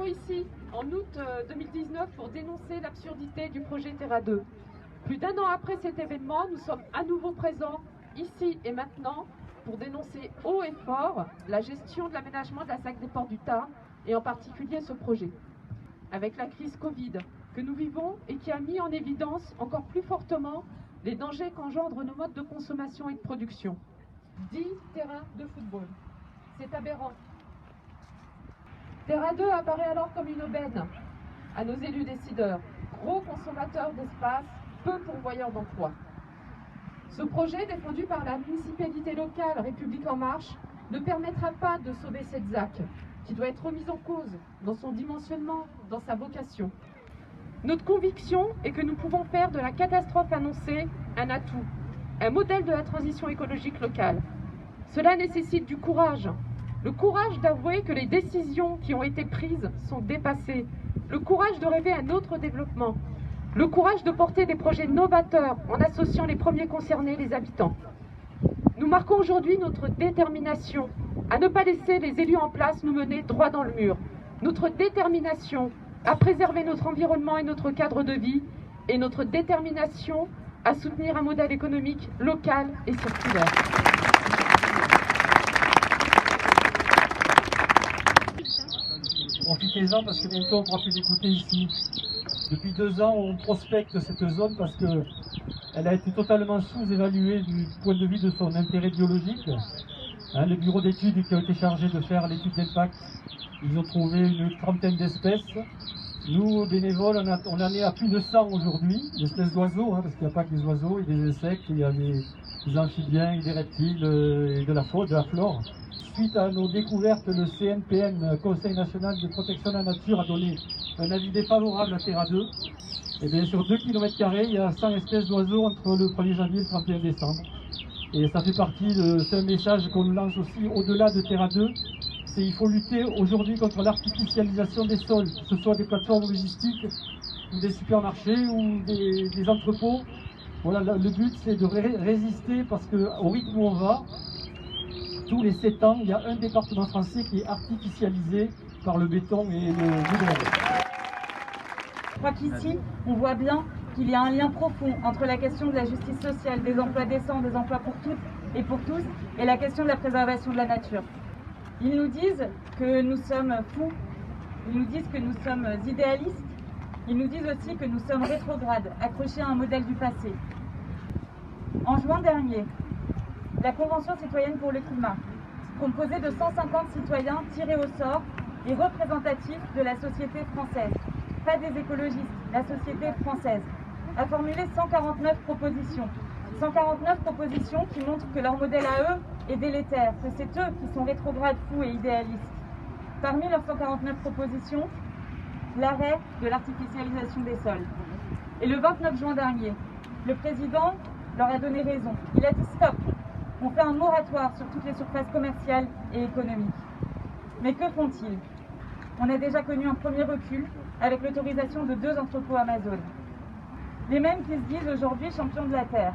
étions ici en août 2019 pour dénoncer l'absurdité du projet Terra 2. Plus d'un an après cet événement, nous sommes à nouveau présents ici et maintenant pour dénoncer haut et fort la gestion de l'aménagement de la ZAC des Portes du Tarn et en particulier ce projet. Avec la crise Covid que nous vivons et qui a mis en évidence encore plus fortement les dangers qu'engendrent nos modes de consommation et de production. 10 terrains de football. C'est aberrant. Terra 2 apparaît alors comme une aubaine à nos élus décideurs, gros consommateurs d'espace, peu pourvoyeurs d'emplois. Ce projet, défendu par la municipalité locale République En Marche, ne permettra pas de sauver cette ZAC, qui doit être remise en cause dans son dimensionnement, dans sa vocation. Notre conviction est que nous pouvons faire de la catastrophe annoncée un atout, un modèle de la transition écologique locale. Cela nécessite du courage. Le courage d'avouer que les décisions qui ont été prises sont dépassées. Le courage de rêver un autre développement. Le courage de porter des projets novateurs en associant les premiers concernés, les habitants. Nous marquons aujourd'hui notre détermination à ne pas laisser les élus en place nous mener droit dans le mur. Notre détermination à préserver notre environnement et notre cadre de vie et notre détermination à soutenir un modèle économique local et circulaire. Profitez-en parce que bientôt on ne pourra plus l'écouter ici. Depuis 2 ans, on prospecte cette zone parce qu'elle a été totalement sous-évaluée du point de vue de son intérêt biologique. Les bureaux d'études qui ont été chargés de faire l'étude d'impact, ils ont trouvé une 30aine d'espèces. Nous, bénévoles, on en est à plus de 100 aujourd'hui, d'espèces d'oiseaux, parce qu'il n'y a pas que des oiseaux, il y a des insectes, il y a des amphibiens, des reptiles et de la faune, de la flore. Suite à nos découvertes, le CNPN, Conseil national de protection de la nature, a donné un avis défavorable à Terra 2. Et bien sur 2 km², il y a 100 espèces d'oiseaux entre le 1er janvier et le 31 décembre. Et ça fait partie c'est un message qu'on lance aussi au-delà de Terra 2. Il faut lutter aujourd'hui contre l'artificialisation des sols, que ce soit des plateformes logistiques, ou des supermarchés, ou des entrepôts. Voilà, le but c'est de résister parce qu'au rythme où on va, tous les 7 ans, il y a un département français qui est artificialisé par le béton et le goudron. Je crois qu'ici, on voit bien qu'il y a un lien profond entre la question de la justice sociale, des emplois décents, des emplois pour toutes et pour tous, et la question de la préservation de la nature. Ils nous disent que nous sommes fous, ils nous disent que nous sommes idéalistes, ils nous disent aussi que nous sommes rétrogrades, accrochés à un modèle du passé. En juin dernier, la Convention citoyenne pour le climat, composée de 150 citoyens tirés au sort et représentatifs de la société française, pas des écologistes, la société française, a formulé 149 propositions. 149 propositions qui montrent que leur modèle à eux est délétère, que c'est eux qui sont rétrogrades, fous et idéalistes. Parmi leurs 149 propositions, l'arrêt de l'artificialisation des sols. Et le 29 juin dernier, le président leur a donné raison. Il a dit stop, on fait un moratoire sur toutes les surfaces commerciales et économiques. Mais que font-ils? On a déjà connu un premier recul avec l'autorisation de 2 entrepôts Amazon. Les mêmes qui se disent aujourd'hui champions de la Terre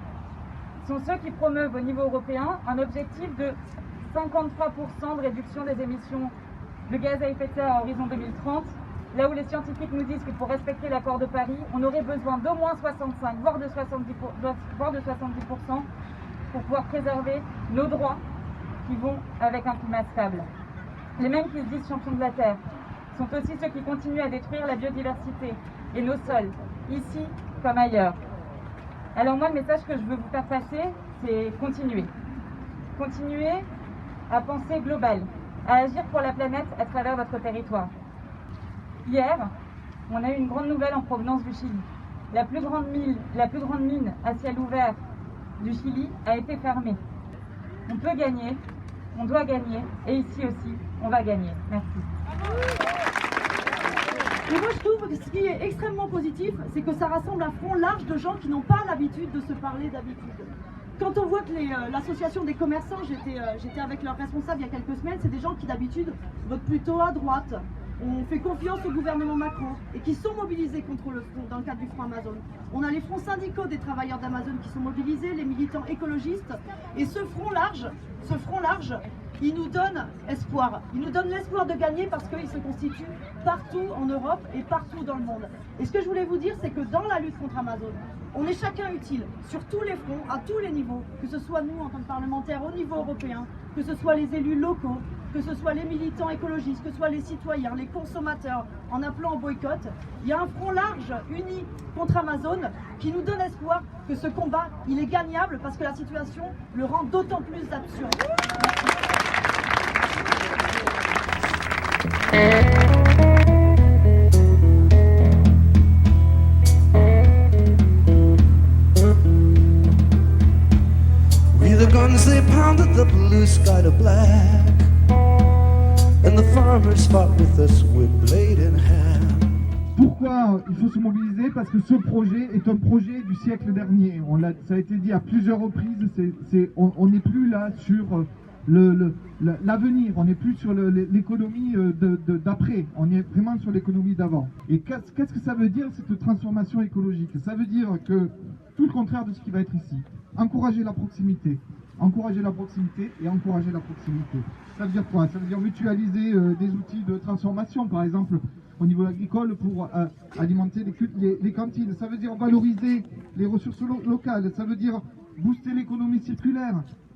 sont ceux qui promeuvent au niveau européen un objectif de 53% de réduction des émissions de gaz à effet de serre à horizon 2030, là où les scientifiques nous disent que pour respecter l'accord de Paris, on aurait besoin d'au moins 65, voire de 70% pour pouvoir préserver nos droits qui vont avec un climat stable. Les mêmes qui se disent champions de la Terre sont aussi ceux qui continuent à détruire la biodiversité et nos sols, ici comme ailleurs. Alors moi, le message que je veux vous faire passer, c'est continuer. Continuer à penser global, à agir pour la planète à travers votre territoire. Hier, on a eu une grande nouvelle en provenance du Chili. La plus grande mine à ciel ouvert du Chili a été fermée. On peut gagner, on doit gagner, et ici aussi, on va gagner. Merci. Et moi je trouve que ce qui est extrêmement positif, c'est que ça rassemble un front large de gens qui n'ont pas l'habitude de se parler d'habitude. Quand on voit que l'association des commerçants, j'étais avec leurs responsables il y a quelques semaines, c'est des gens qui d'habitude votent plutôt à droite, ont fait confiance au gouvernement Macron et qui sont mobilisés contre le front dans le cadre du Front Amazon. On a les fronts syndicaux des travailleurs d'Amazon qui sont mobilisés, les militants écologistes, et ce front large, il nous donne espoir. Il nous donne l'espoir de gagner parce qu'il se constitue partout en Europe et partout dans le monde. Et ce que je voulais vous dire, c'est que dans la lutte contre Amazon, on est chacun utile sur tous les fronts, à tous les niveaux, que ce soit nous en tant que parlementaires au niveau européen, que ce soit les élus locaux, que ce soit les militants écologistes, que ce soit les citoyens, les consommateurs, en appelant au boycott. Il y a un front large, uni contre Amazon, qui nous donne espoir que ce combat, il est gagnable parce que la situation le rend d'autant plus absurde. The guns they pounded the blue sky to black, and the farmers fought with us with blade in hand. Pourquoi il faut se mobiliser? Parce que ce projet est un projet du siècle dernier. Ça a été dit à plusieurs reprises. On n'est plus là sur l'avenir, on n'est plus sur l'économie d'après, on est vraiment sur l'économie d'avant. Et qu'est-ce que ça veut dire, cette transformation écologique? Ça veut dire que tout le contraire de ce qui va être ici. Encourager la proximité et encourager la proximité. Ça veut dire quoi? Ça veut dire mutualiser des outils de transformation, par exemple au niveau agricole pour alimenter les cantines. Ça veut dire valoriser les ressources locales. Ça veut dire booster l'économie circulaire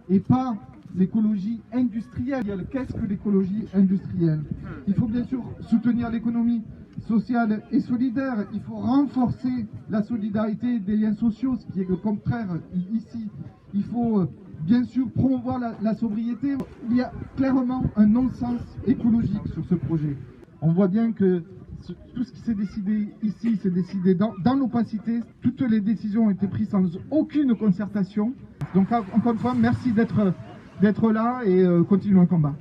et pas l'écologie industrielle. Qu'est-ce que l'écologie industrielle? Il faut bien sûr soutenir l'économie sociale et solidaire. Il faut renforcer la solidarité des liens sociaux, ce qui est le contraire ici. Il faut bien sûr promouvoir la sobriété. Il y a clairement un non-sens écologique sur ce projet. On voit bien que tout ce qui s'est décidé ici, s'est décidé dans l'opacité. Toutes les décisions ont été prises sans aucune concertation. Donc encore une fois, merci d'être là et continuons le combat.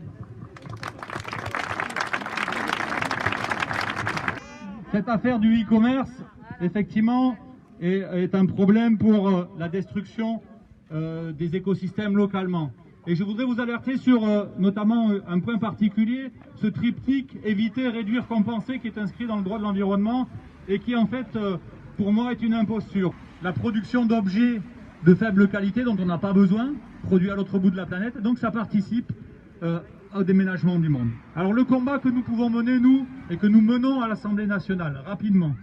Cette affaire du e-commerce, effectivement, est un problème pour la destruction des écosystèmes localement. Et je voudrais vous alerter sur notamment un point particulier, ce triptyque éviter, réduire, compenser qui est inscrit dans le droit de l'environnement et qui en fait, pour moi, est une imposture. La production d'objets de faible qualité dont on n'a pas besoin, produits à l'autre bout de la planète, donc ça participe au déménagement du monde. Alors le combat que nous pouvons mener, nous, et que nous menons à l'Assemblée nationale, rapidement,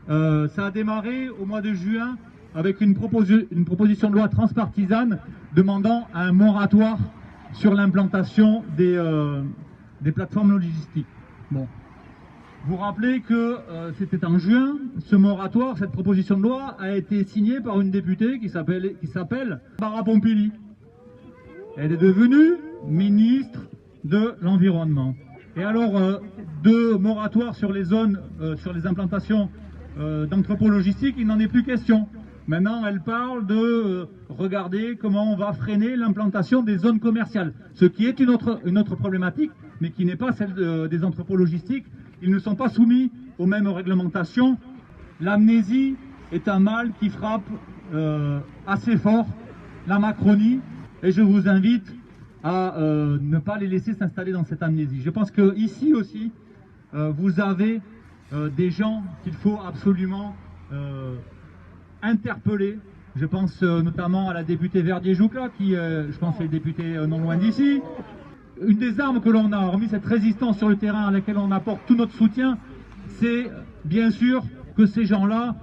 ça a démarré au mois de juin avec une proposition de loi transpartisane demandant un moratoire sur l'implantation des plateformes logistiques. Bon. Vous rappelez que c'était en juin, ce moratoire, cette proposition de loi a été signée par une députée qui s'appelle Barbara Pompili. Elle est devenue ministre de l'Environnement. Et alors, de moratoire sur les zones, sur les implantations d'entrepôts logistiques, il n'en est plus question. Maintenant, elle parle de regarder comment on va freiner l'implantation des zones commerciales, ce qui est une autre problématique, mais qui n'est pas celle des entrepôts logistiques. Ils ne sont pas soumis aux mêmes réglementations. L'amnésie est un mal qui frappe assez fort la Macronie, et je vous invite à ne pas les laisser s'installer dans cette amnésie. Je pense qu'ici aussi, vous avez des gens qu'il faut absolument interpeller. Je pense notamment à la députée Verdier-Joucla, qui, je pense, est députée non loin d'ici. Une des armes que l'on a, hormis cette résistance sur le terrain à laquelle on apporte tout notre soutien, c'est bien sûr que ces gens-là,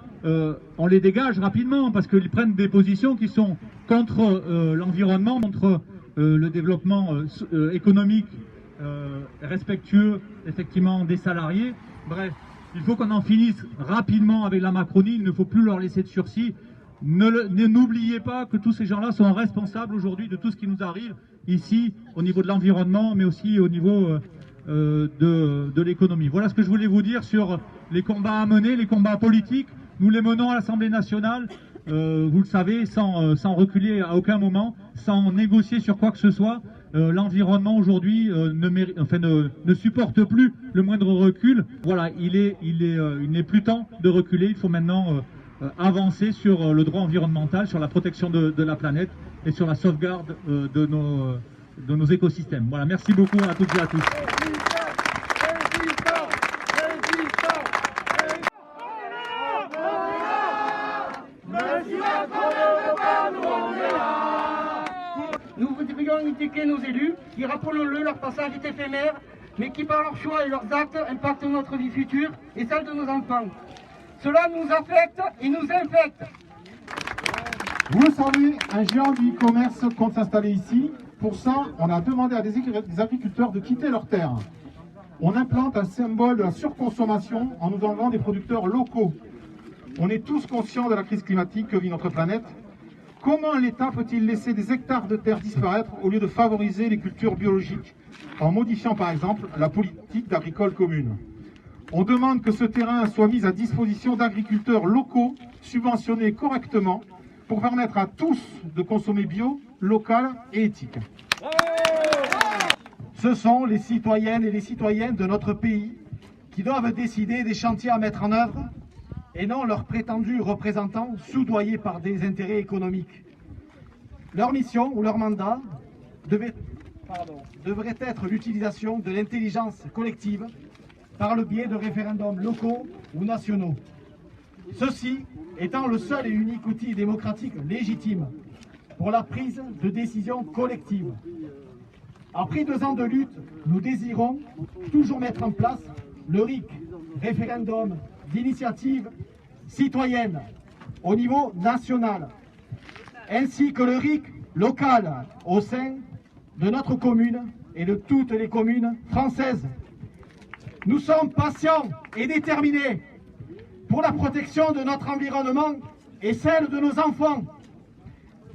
on les dégage rapidement, parce qu'ils prennent des positions qui sont contre l'environnement, contre le développement économique respectueux, effectivement, des salariés. Bref. Il faut qu'on en finisse rapidement avec la Macronie, il ne faut plus leur laisser de sursis. N'oubliez pas que tous ces gens-là sont responsables aujourd'hui de tout ce qui nous arrive ici, au niveau de l'environnement, mais aussi au niveau de l'économie. Voilà ce que je voulais vous dire sur les combats à mener, les combats politiques. Nous les menons à l'Assemblée nationale, vous le savez, sans reculer à aucun moment, sans négocier sur quoi que ce soit. L'environnement aujourd'hui ne supporte plus le moindre recul. Voilà, il n'est plus temps de reculer. Il faut maintenant avancer sur le droit environnemental, sur la protection de la planète et sur la sauvegarde de nos écosystèmes. Voilà, merci beaucoup à toutes et à tous. remercier nos élus, qui, rappelons-le, leur passage est éphémère, mais qui par leurs choix et leurs actes impactent notre vie future et celle de nos enfants. Cela nous affecte et nous infecte. Vous le savez, un géant du e-commerce compte s'installer ici. Pour ça, on a demandé à des agriculteurs de quitter leurs terres. On implante un symbole de la surconsommation en nous enlevant des producteurs locaux. On est tous conscients de la crise climatique que vit notre planète. Comment l'État peut-il laisser des hectares de terre disparaître au lieu de favoriser les cultures biologiques en modifiant par exemple la politique agricole commune? On demande que ce terrain soit mis à disposition d'agriculteurs locaux subventionnés correctement pour permettre à tous de consommer bio, local et éthique. Ce sont les citoyennes et les citoyens de notre pays qui doivent décider des chantiers à mettre en œuvre et non leurs prétendus représentants soudoyés par des intérêts économiques. Leur mission ou leur mandat devrait être l'utilisation de l'intelligence collective par le biais de référendums locaux ou nationaux. Ceci étant le seul et unique outil démocratique légitime pour la prise de décision collective. Après 2 ans de lutte, nous désirons toujours mettre en place le RIC, référendum d'initiative citoyenne, au niveau national, ainsi que le RIC local au sein de notre commune et de toutes les communes françaises. Nous sommes patients et déterminés pour la protection de notre environnement et celle de nos enfants.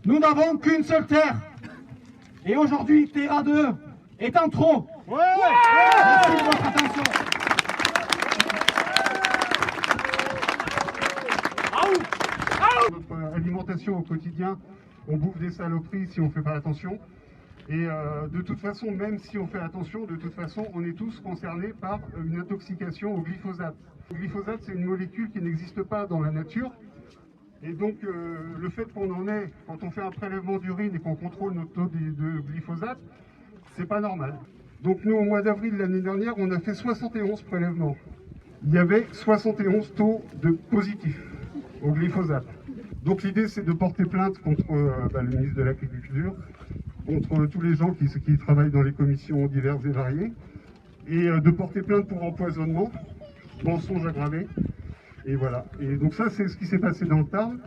Nous n'avons qu'une seule terre. Et aujourd'hui, Terra 2 est en trop. Merci de votre attention. Notre alimentation au quotidien, on bouffe des saloperies si on ne fait pas attention. Et de toute façon, même si on fait attention, de toute façon, on est tous concernés par une intoxication au glyphosate. Le glyphosate, c'est une molécule qui n'existe pas dans la nature. Et donc, le fait qu'on en ait, quand on fait un prélèvement d'urine et qu'on contrôle notre taux de glyphosate, c'est pas normal. Donc nous, au mois d'avril de l'année dernière, on a fait 71 prélèvements. Il y avait 71 taux de positifs au glyphosate. Donc l'idée, c'est de porter plainte contre le ministre de l'Agriculture, contre tous les gens qui travaillent dans les commissions diverses et variées, et de porter plainte pour empoisonnement, mensonge aggravé. Et voilà. Et donc ça, c'est ce qui s'est passé dans le Tarn.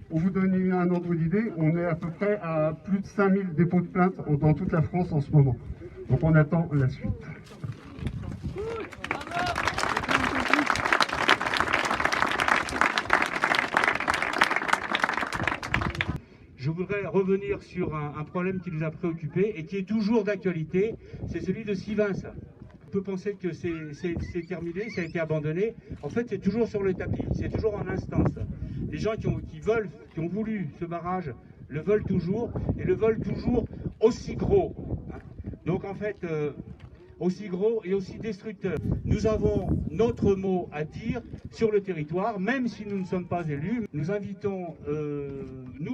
Pour vous donner un ordre d'idée, on est à peu près à plus de 5000 dépôts de plainte dans toute la France en ce moment. Donc on attend la suite. Je voudrais revenir sur un problème qui nous a préoccupés et qui est toujours d'actualité, c'est celui de Sivins. On peut penser que c'est terminé, ça a été abandonné. En fait, c'est toujours sur le tapis, c'est toujours en instance. Les gens qui ont voulu ce barrage le veulent toujours, et le veulent toujours aussi gros. Donc en fait, aussi gros et aussi destructeur. Nous avons notre mot à dire sur le territoire, même si nous ne sommes pas élus. Nous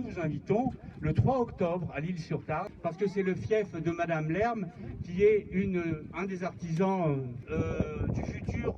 vous invitons le 3 octobre à l'Isle-sur-Tarn, parce que c'est le fief de Madame Lerme, qui est un des artisans du futur.